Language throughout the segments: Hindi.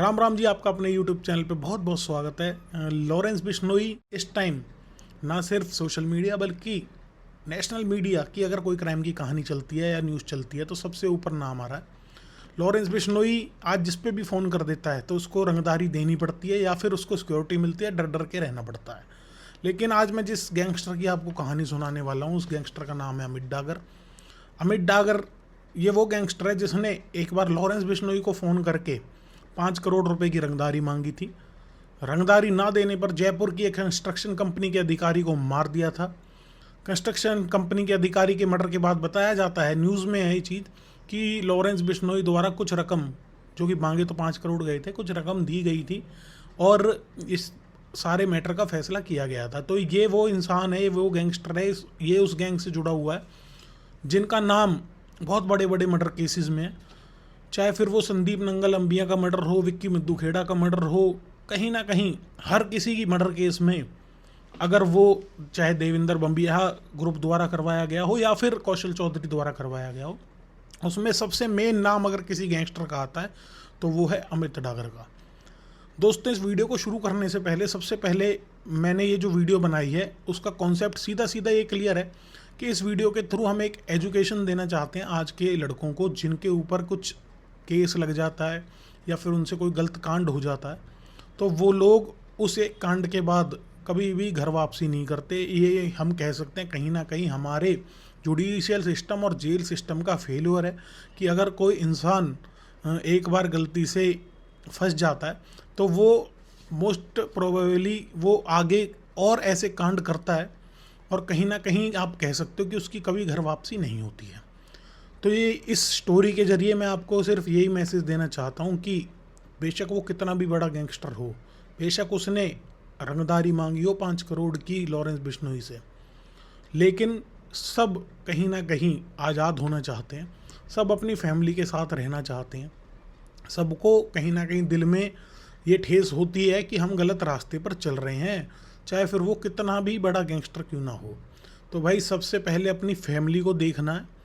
राम राम जी, आपका अपने YouTube चैनल पे बहुत बहुत स्वागत है। लॉरेंस बिश्नोई इस टाइम ना सिर्फ सोशल मीडिया बल्कि नेशनल मीडिया की अगर कोई क्राइम की कहानी चलती है या न्यूज़ चलती है तो सबसे ऊपर नाम आ रहा है। लॉरेंस बिश्नोई आज जिस पे भी फ़ोन कर देता है तो उसको रंगदारी देनी पड़ती है या फिर उसको सिक्योरिटी मिलती है, डर डर के रहना पड़ता है। लेकिन आज मैं जिस गैंगस्टर की आपको कहानी सुनाने वाला हूँ उस गैंगस्टर का नाम है अमित डागर। अमित डागर ये वो गैंगस्टर है जिसने एक बार लॉरेंस बिश्नोई को फ़ोन करके 5 करोड़ रुपए की रंगदारी मांगी थी। रंगदारी ना देने पर जयपुर की एक कंस्ट्रक्शन कंपनी के अधिकारी को मार दिया था। कंस्ट्रक्शन कंपनी के अधिकारी के मर्डर के बाद बताया जाता है, न्यूज़ में है ये चीज़, कि लॉरेंस बिश्नोई द्वारा कुछ रकम, जो कि मांगे तो 5 करोड़ गए थे, कुछ रकम दी गई थी और इस सारे मैटर का फैसला किया गया था। तो ये वो इंसान है, वो गैंगस्टर है, ये उस गैंग से जुड़ा हुआ है जिनका नाम बहुत बड़े बड़े मर्डर केसेस में है। चाहे फिर वो संदीप नंगल अंबिया का मर्डर हो, विक्की मिद्दू खेड़ा का मर्डर हो, कहीं ना कहीं हर किसी की मर्डर केस में, अगर वो चाहे देविंदर बम्बिया ग्रुप द्वारा करवाया गया हो या फिर कौशल चौधरी द्वारा करवाया गया हो, उसमें सबसे मेन नाम अगर किसी गैंगस्टर का आता है तो वो है अमित डागर का। दोस्तों, इस वीडियो को शुरू करने से पहले सबसे पहले मैंने ये जो वीडियो बनाई है उसका कॉन्सेप्ट सीधा सीधा ये क्लियर है कि इस वीडियो के थ्रू हम एक एजुकेशन देना चाहते हैं आज के लड़कों को जिनके ऊपर कुछ केस लग जाता है या फिर उनसे कोई गलत कांड हो जाता है तो वो लोग उस एक कांड के बाद कभी भी घर वापसी नहीं करते। ये हम कह सकते हैं कहीं ना कहीं हमारे जुडिशियल सिस्टम और जेल सिस्टम का फेल्योर है कि अगर कोई इंसान एक बार गलती से फंस जाता है तो वो मोस्ट प्रोबेबली वो आगे और ऐसे कांड करता है और कहीं ना कहीं आप कह सकते हो कि उसकी कभी घर वापसी नहीं होती है। तो ये इस स्टोरी के ज़रिए मैं आपको सिर्फ यही मैसेज देना चाहता हूँ कि बेशक वो कितना भी बड़ा गैंगस्टर हो, बेशक उसने रंगदारी मांगी हो 5 करोड़ की लॉरेंस बिश्नोई से, लेकिन सब कहीं ना कहीं आज़ाद होना चाहते हैं, सब अपनी फैमिली के साथ रहना चाहते हैं। सबको कहीं ना कहीं दिल में ये ठेस होती है कि हम गलत रास्ते पर चल रहे हैं, चाहे फिर वो कितना भी बड़ा गैंगस्टर क्यों ना हो। तो भाई सबसे पहले अपनी फैमिली को देखना है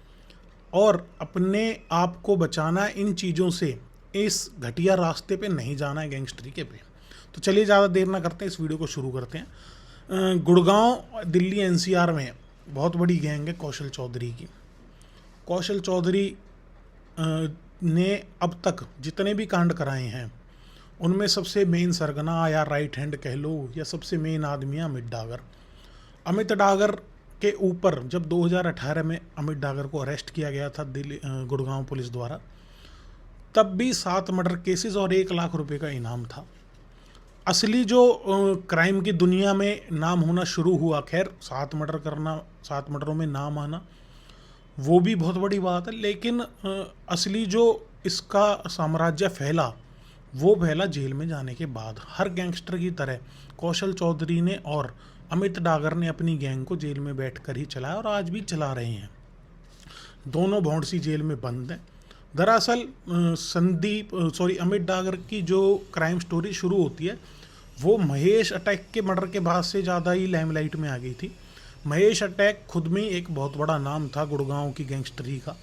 और अपने आप को बचाना इन चीज़ों से, इस घटिया रास्ते पे नहीं जाना है गैंगस्टरी के पे। तो चलिए ज़्यादा देर ना करते हैं, इस वीडियो को शुरू करते हैं। गुड़गांव दिल्ली एनसीआर में बहुत बड़ी गैंग है कौशल चौधरी की। कौशल चौधरी ने अब तक जितने भी कांड कराए हैं उनमें सबसे मेन सरगना या राइट हैंड कह लो या सबसे मेन आदमी है अमित डागर। अमित डागर के ऊपर जब 2018 में अमित डागर को अरेस्ट किया गया था दिल्ली गुड़गांव पुलिस द्वारा, तब भी 7 मर्डर केसेस और 1 लाख रुपए का इनाम था। असली जो क्राइम की दुनिया में नाम होना शुरू हुआ, खैर 7 मर्डर करना, 7 मर्डरों में नाम आना वो भी बहुत बड़ी बात है, लेकिन असली जो इसका साम्राज्य फैला वो फैला जेल में जाने के बाद। हर गैंगस्टर की तरह कौशल चौधरी ने और अमित डागर ने अपनी गैंग को जेल में बैठकर ही चलाया और आज भी चला रहे हैं। दोनों भौंडसी जेल में बंद हैं। दरअसल अमित डागर की जो क्राइम स्टोरी शुरू होती है वो महेश अटैक के मर्डर के बाद से ज़्यादा ही लाइमलाइट में आ गई थी। महेश अटैक खुद में एक बहुत बड़ा नाम था गुड़गांव की गैंगस्टरी का,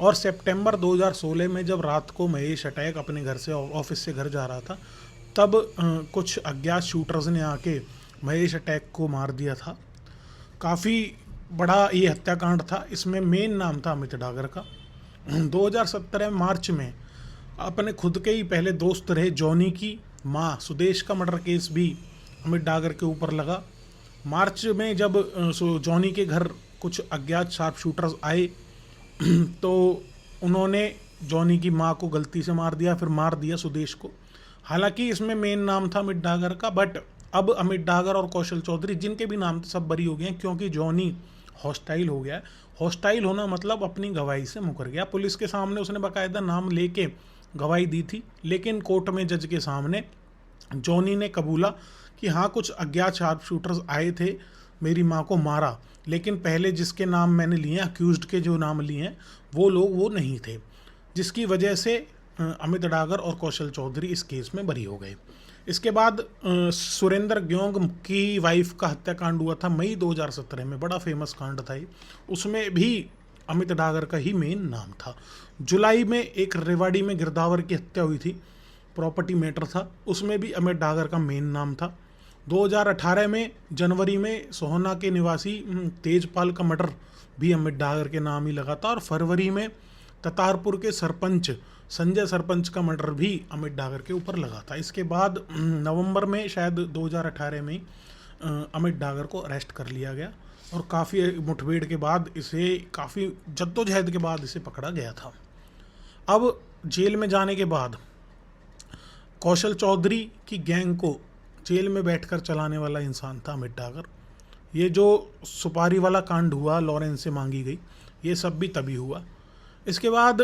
और सितंबर 2016 में जब रात को महेश अटैक अपने घर से ऑफिस से घर जा रहा था तब कुछ अज्ञात शूटर्स ने आके महेश अटैक को मार दिया था। काफ़ी बड़ा ये हत्याकांड था, इसमें मेन नाम था अमित डागर का। 2017 मार्च में अपने खुद के ही पहले दोस्त रहे जॉनी की माँ सुदेश का मर्डर केस भी अमित डागर के ऊपर लगा। मार्च में जब जॉनी के घर कुछ अज्ञात शार्प शूटर्स आए तो उन्होंने जॉनी की माँ को गलती से मार दिया, फिर मार दिया सुदेश को। हालांकि इसमें मेन नाम था अमित डागर का, बट अब अमित डागर और कौशल चौधरी जिनके भी नाम थे सब बरी हो गए हैं क्योंकि जॉनी हॉस्टाइल हो गया है। हॉस्टाइल होना मतलब अपनी गवाही से मुकर गया। पुलिस के सामने उसने बाकायदा नाम लेके गवाही दी थी, लेकिन कोर्ट में जज के सामने जॉनी ने कबूला कि हाँ कुछ अज्ञात शार्प शूटर्स आए थे, मेरी माँ को मारा, लेकिन पहले जिसके नाम मैंने लिए, अक्यूज्ड के जो नाम लिए हैं वो लोग वो नहीं थे, जिसकी वजह से अमित डागर और कौशल चौधरी इस केस में बरी हो गए। इसके बाद सुरेंद्र ग्योंग की वाइफ का हत्याकांड हुआ था मई 2017 में, बड़ा फेमस कांड था ये, उसमें भी अमित डागर का ही मेन नाम था। जुलाई में एक रेवाड़ी में गिरदावर की हत्या हुई थी। प्रॉपर्टी मैटर था, उसमें भी अमित डागर का मेन नाम था। 2018 में जनवरी में सोहना के निवासी तेजपाल का मर्डर भी अमित डागर के नाम ही लगा था, और फरवरी में ततारपुर के सरपंच संजय सरपंच का मर्डर भी अमित डागर के ऊपर लगा था। इसके बाद नवंबर में शायद 2018 में अमित डागर को अरेस्ट कर लिया गया, और काफ़ी मुठभेड़ के बाद इसे, काफ़ी जद्दोजहद के बाद इसे पकड़ा गया था। अब जेल में जाने के बाद कौशल चौधरी की गैंग को जेल में बैठकर चलाने वाला इंसान था अमित डागर। ये जो सुपारी वाला कांड हुआ, लॉरेंस से मांगी गई, ये सब भी तभी हुआ। इसके बाद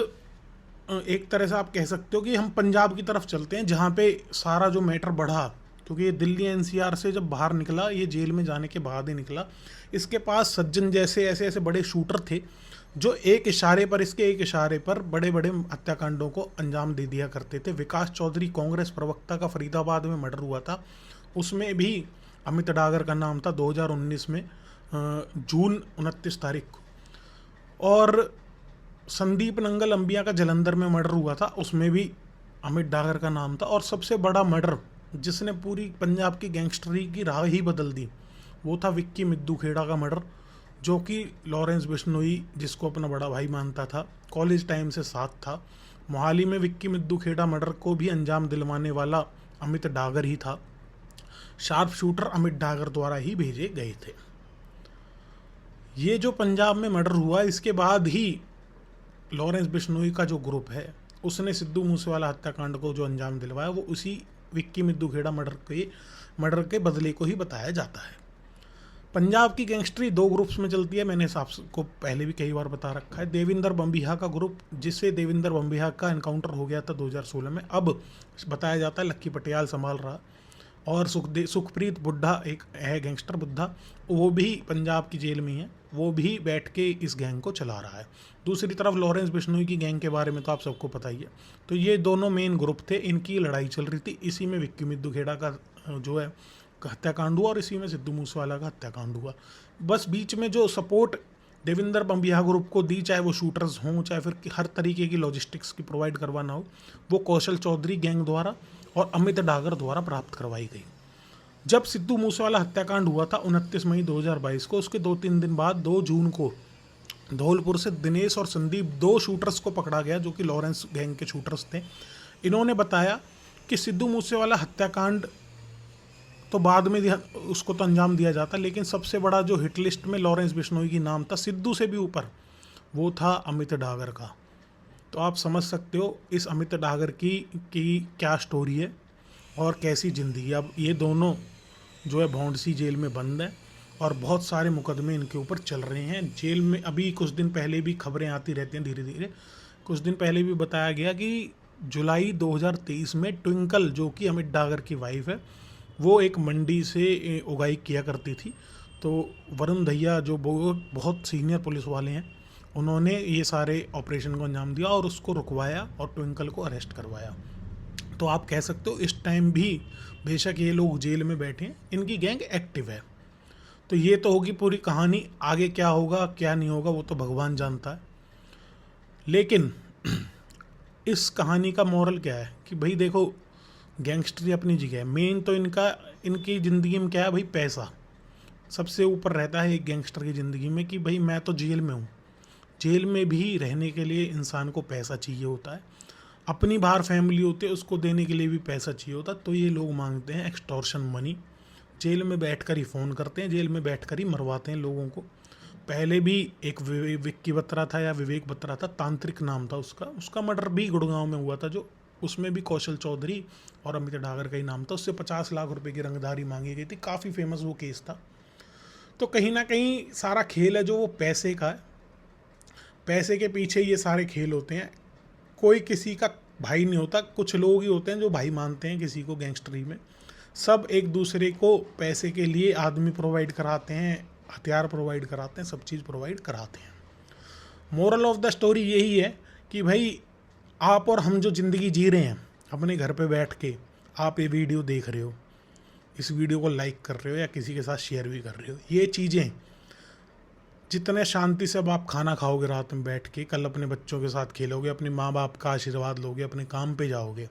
एक तरह से आप कह सकते हो कि हम पंजाब की तरफ चलते हैं, जहाँ पे सारा जो मैटर बढ़ा, क्योंकि ये दिल्ली एनसीआर से जब बाहर निकला, ये जेल में जाने के बाद ही निकला। इसके पास सज्जन जैसे ऐसे ऐसे बड़े शूटर थे जो एक इशारे पर बड़े बड़े हत्याकांडों को अंजाम दे दिया करते थे। विकास चौधरी कांग्रेस प्रवक्ता का फरीदाबाद में मर्डर हुआ था, उसमें भी अमित डागर का नाम था 2019 में जून 29 तारीख को। और संदीप नंगल अंबिया का जलंधर में मर्डर हुआ था, उसमें भी अमित डागर का नाम था। और सबसे बड़ा मर्डर जिसने पूरी पंजाब की गैंगस्टरी की राह ही बदल दी, वो था विक्की मिद्दू खेड़ा का मर्डर, जो कि लॉरेंस बिश्नोई, जिसको अपना बड़ा भाई मानता था, कॉलेज टाइम से साथ था। मोहाली में विक्की मिद्दू खेड़ा मर्डर को भी अंजाम दिलवाने वाला अमित डागर ही था। शार्प शूटर अमित डागर द्वारा ही भेजे गए थे। ये जो पंजाब में मर्डर हुआ, इसके बाद ही लॉरेंस बिश्नोई का जो ग्रुप है, उसने सिद्धू मूसेवाला हत्याकांड को जो अंजाम दिलवाया, वो उसी विक्की मिद्दू खेड़ा मर्डर के बदले को ही बताया जाता है। पंजाब की गैंगस्टरी दो ग्रुप्स में चलती है, मैंने आपको पहले भी कई बार बता रखा है। देविंदर बम्बिहा का ग्रुप, जिससे देविंदर बम्बिहा का एनकाउंटर हो गया था 2016 में, अब बताया जाता है लक्की पटियाल संभाल रहा। और सुखप्रीत बुड्ढा एक है गैंगस्टर बुड्ढा, वो भी पंजाब की जेल में है, वो भी बैठ के इस गैंग को चला रहा है। दूसरी तरफ लॉरेंस बिश्नोई की गैंग के बारे में तो आप सबको पता ही है। तो ये दोनों मेन ग्रुप थे, इनकी लड़ाई चल रही थी। इसी में विक्की मिद्दू खेड़ा का जो है हत्याकांड हुआ, और इसी में सिद्धू मूसेवाला का हत्याकांड हुआ। बस बीच में जो सपोर्ट देविंदर बम्बिहा ग्रुप को दी, चाहे वो शूटर्स हों, चाहे फिर हर तरीके की लॉजिस्टिक्स की प्रोवाइड करवाना हो, वो कौशल चौधरी गैंग द्वारा और अमित डागर द्वारा प्राप्त करवाई गई। जब सिद्धू मूसेवाला हत्याकांड हुआ था 29 मई 2022 को, उसके 2-3 दिन बाद 2 जून को धौलपुर से दिनेश और संदीप, 2 शूटर्स को पकड़ा गया, जो कि लॉरेंस गैंग के शूटर्स थे। इन्होंने बताया कि सिद्धू मूसेवाला हत्याकांड तो बाद में उसको तो अंजाम दिया जाता, लेकिन सबसे बड़ा जो हिट लिस्ट में लॉरेंस बिश्नोई की नाम था, सिद्धू से भी ऊपर, वो था अमित डागर का। तो आप समझ सकते हो इस अमित डागर की क्या स्टोरी है और कैसी ज़िंदगी। अब ये दोनों जो है भौंडसी जेल में बंद है, और बहुत सारे मुकदमे इनके ऊपर चल रहे हैं जेल में। अभी कुछ दिन पहले भी खबरें आती रहती हैं धीरे धीरे। कुछ दिन पहले भी बताया गया कि जुलाई 2023 में ट्विंकल, जो कि अमित डागर की वाइफ है, वो एक मंडी से उगाई किया करती थी। तो वरुण दहिया, जो बहुत सीनियर पुलिस वाले हैं, उन्होंने ये सारे ऑपरेशन को अंजाम दिया और उसको रुकवाया और ट्विंकल को अरेस्ट करवाया। तो आप कह सकते हो इस टाइम भी बेशक ये लोग जेल में बैठे हैं, इनकी गैंग एक्टिव है। तो ये तो होगी पूरी कहानी। आगे क्या होगा क्या नहीं होगा वो तो भगवान जानता है। लेकिन इस कहानी का मोरल क्या है कि भाई देखो, गैंगस्टरी अपनी जगह है, मेन तो इनकी ज़िंदगी में क्या है भाई, पैसा सबसे ऊपर रहता है एक गैंगस्टर की ज़िंदगी में। कि भाई मैं तो जेल में हूँ, जेल में भी रहने के लिए इंसान को पैसा चाहिए होता है, अपनी बाहर फैमिली होती है उसको देने के लिए भी पैसा चाहिए होता है। तो ये लोग मांगते हैं एक्सटॉर्शन मनी, जेल में बैठकर ही फ़ोन करते हैं, जेल में बैठकर ही मरवाते हैं लोगों को। पहले भी एक विक्की बत्रा था या विवेक बत्रा था, तांत्रिक नाम था उसका मर्डर भी गुड़गांव में हुआ था, जो उसमें भी कौशल चौधरी और अमित डागर का ही नाम था। उससे 50 लाख रुपए की रंगदारी मांगी गई थी, काफ़ी फेमस वो केस था। तो कहीं ना कहीं सारा खेल है जो वो पैसे का है, पैसे के पीछे ये सारे खेल होते हैं। कोई किसी का भाई नहीं होता, कुछ लोग ही होते हैं जो भाई मानते हैं किसी को गैंगस्टरी में। सब एक दूसरे को पैसे के लिए आदमी प्रोवाइड कराते हैं, हथियार प्रोवाइड कराते हैं, सब चीज़ प्रोवाइड कराते हैं। मोरल ऑफ द स्टोरी यही है कि भाई आप और हम जो ज़िंदगी जी रहे हैं अपने घर पे बैठ के, आप ये वीडियो देख रहे हो, इस वीडियो को लाइक कर रहे हो या किसी के साथ शेयर भी कर रहे हो, ये चीज़ें जितने शांति से अब आप खाना खाओगे रात में बैठ के, कल अपने बच्चों के साथ खेलोगे, अपने माँ बाप का आशीर्वाद लोगे, अपने काम पे जाओगे,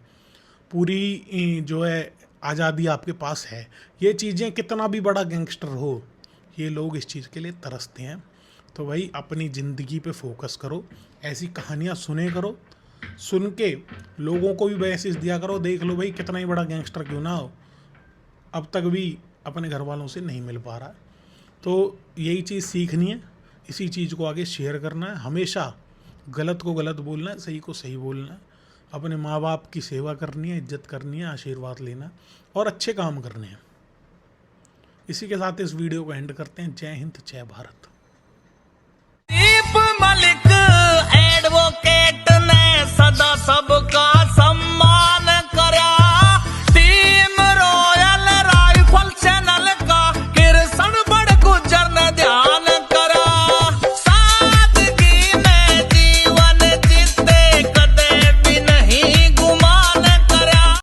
पूरी जो है आज़ादी आपके पास है। ये चीज़ें कितना भी बड़ा गैंगस्टर हो, ये लोग इस चीज़ के लिए तरसते हैं। तो भाई अपनी ज़िंदगी पे फोकस करो, ऐसी कहानियाँ सुने करो, सुन के लोगों को भी मैसेज दिया करो। देख लो भाई कितना ही बड़ा गैंगस्टर क्यों ना हो, अब तक भी अपने घर वालों से नहीं मिल पा रहा है। तो यही चीज़ सीखनी है, इसी चीज़ को आगे शेयर करना है। हमेशा गलत को गलत बोलना है, सही को सही बोलना है। अपने माँ बाप की सेवा करनी है, इज्जत करनी है, आशीर्वाद लेना है और अच्छे काम करने हैं। इसी के साथ इस वीडियो को एंड करते हैं। जय हिंद, जय भारत। दीप मलिक एडवोकेट ने सदा सबका सम्मान